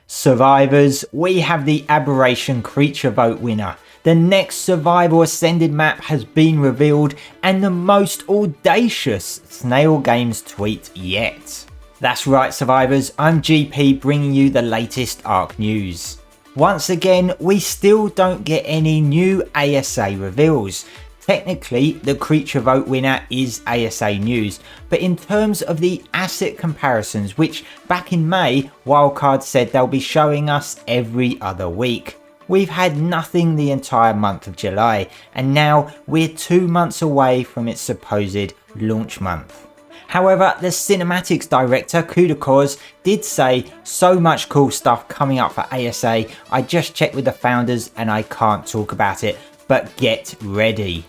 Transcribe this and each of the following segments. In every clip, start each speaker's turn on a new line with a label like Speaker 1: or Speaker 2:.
Speaker 1: Survivors, we have the Aberration creature vote winner. The next Survival Ascended map has been revealed and the most audacious Snail Games tweet yet. That's right survivors, I'm GP bringing you the latest ARK news. Once again, we still don't get any new ASA reveals. Technically, the creature vote winner is ASA news, but in terms of the asset comparisons, which back in May, Wildcard said they'll be showing us every other week. We've had nothing the entire month of July, and now we're 2 months away from its supposed launch month. However, the cinematics director Kudakos did say so much cool stuff coming up for ASA, I just checked with the founders and I can't talk about it, but get ready.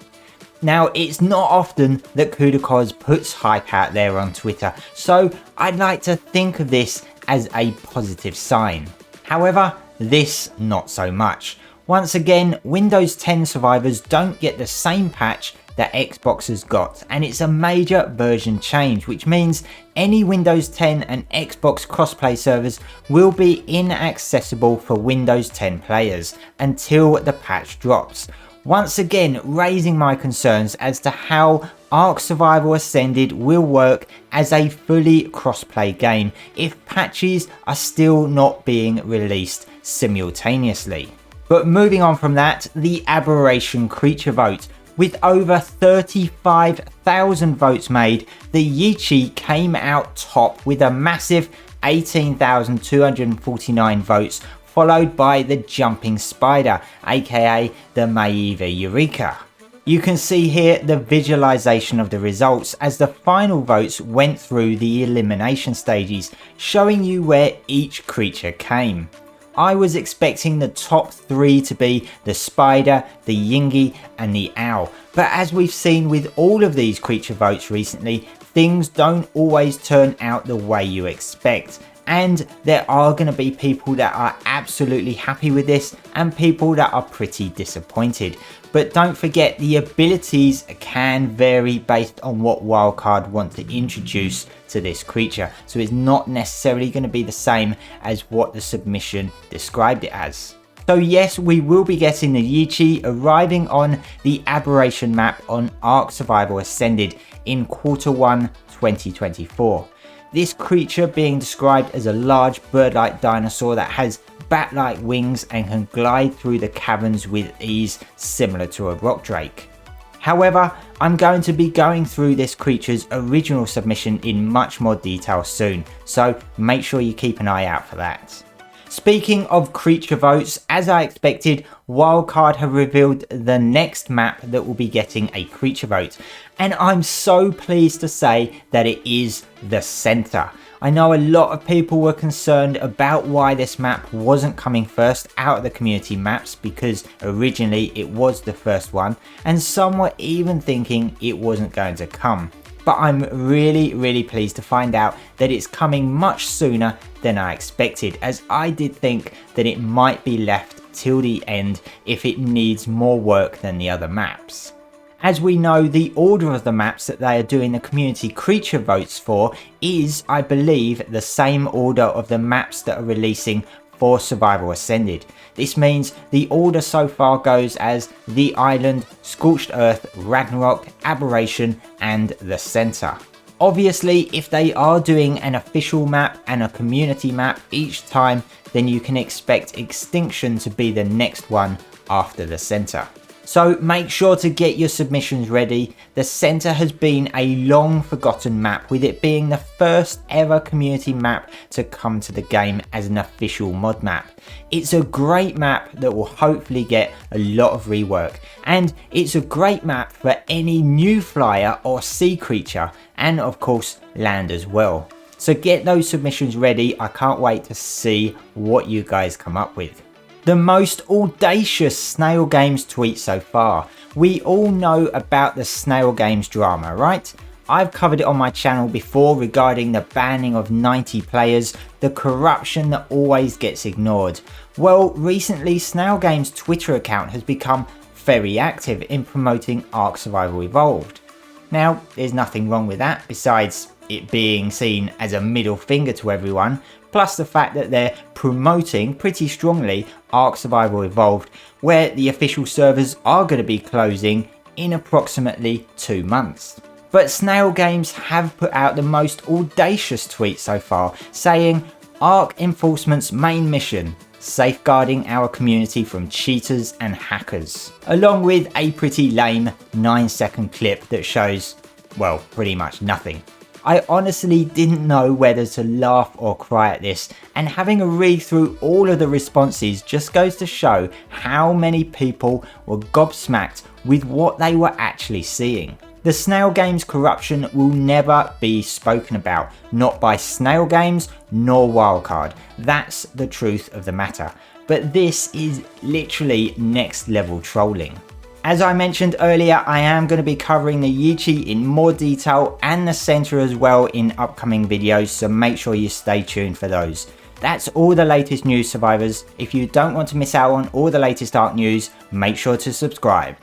Speaker 1: Now, it's not often that Kudakos puts hype out there on Twitter, so I'd like to think of this as a positive sign. However, this not so much. Once again, Windows 10 survivors don't get the same patch that Xbox has got, and it's a major version change, which means any Windows 10 and Xbox crossplay servers will be inaccessible for Windows 10 players until the patch drops. Once again, raising my concerns as to how ARK Survival Ascended will work as a fully crossplay game if patches are still not being released simultaneously. But moving on from that, the Aberration creature vote. With over 35,000 votes made, the LiQWYD came out top with a massive 18,249 votes, followed by the Jumping Spider, aka the Maeva Eureka. You can see here the visualization of the results as the final votes went through the elimination stages, showing you where each creature came. I was expecting the top 3 to be the spider, the yingy and the owl, but as we've seen with all of these creature votes recently, things don't always turn out the way you expect. And there are going to be people that are absolutely happy with this and people that are pretty disappointed. But don't forget, the abilities can vary based on what Wildcard want to introduce to this creature. So it's not necessarily going to be the same as what the submission described it as. So yes, we will be getting the LiQWYD arriving on the Aberration map on ARK Survival Ascended in Q1 2024. This creature being described as a large bird-like dinosaur that has bat-like wings and can glide through the caverns with ease, similar to a rock drake. However, I'm going to be going through this creature's original submission in much more detail soon, so make sure you keep an eye out for that. Speaking of creature votes, as I expected, Wildcard have revealed the next map that will be getting a creature vote, and I'm so pleased to say that it is the Center. I know a lot of people were concerned about why this map wasn't coming first out of the community maps because originally it was the first one, and some were even thinking it wasn't going to come. But I'm really pleased to find out that it's coming much sooner than I expected, as I did think that it might be left till the end if it needs more work than the other maps. As we know, the order of the maps that they are doing the community creature votes for is, I believe, the same order of the maps that are releasing for Survival Ascended. This means the order so far goes as The Island, Scorched Earth, Ragnarok, Aberration and the Center. Obviously, if they are doing an official map and a community map each time, then you can expect Extinction to be the next one after the Center. So make sure to get your submissions ready. The Center has been a long forgotten map, with it being the first ever community map to come to the game as an official mod map. It's a great map that will hopefully get a lot of rework, and it's a great map for any new flyer or sea creature, and of course land as well. So get those submissions ready. I can't wait to see what you guys come up with. The most audacious Snail Games tweet so far. We all know about the Snail Games drama, right? I've covered it on my channel before regarding the banning of 90 players, the corruption that always gets ignored. Well, recently Snail Games' Twitter account has become very active in promoting ARK Survival Evolved. Now, there's nothing wrong with that, besides it being seen as a middle finger to everyone, plus the fact that they're promoting pretty strongly ARK Survival Evolved, where the official servers are going to be closing in approximately 2 months. But Snail Games have put out the most audacious tweet so far, saying ARK Enforcement's main mission: safeguarding our community from cheaters and hackers, along with a pretty lame 9-second clip that shows, well, pretty much nothing. I honestly didn't know whether to laugh or cry at this, and having a read through all of the responses just goes to show how many people were gobsmacked with what they were actually seeing. The Snail Games corruption will never be spoken about, not by Snail Games nor Wildcard. That's the truth of the matter. But this is literally next level trolling. As I mentioned earlier, I am going to be covering the Yichi in more detail and the center as well in upcoming videos, so make sure you stay tuned for those. That's all the latest news, survivors. If you don't want to miss out on all the latest ARK news, make sure to subscribe.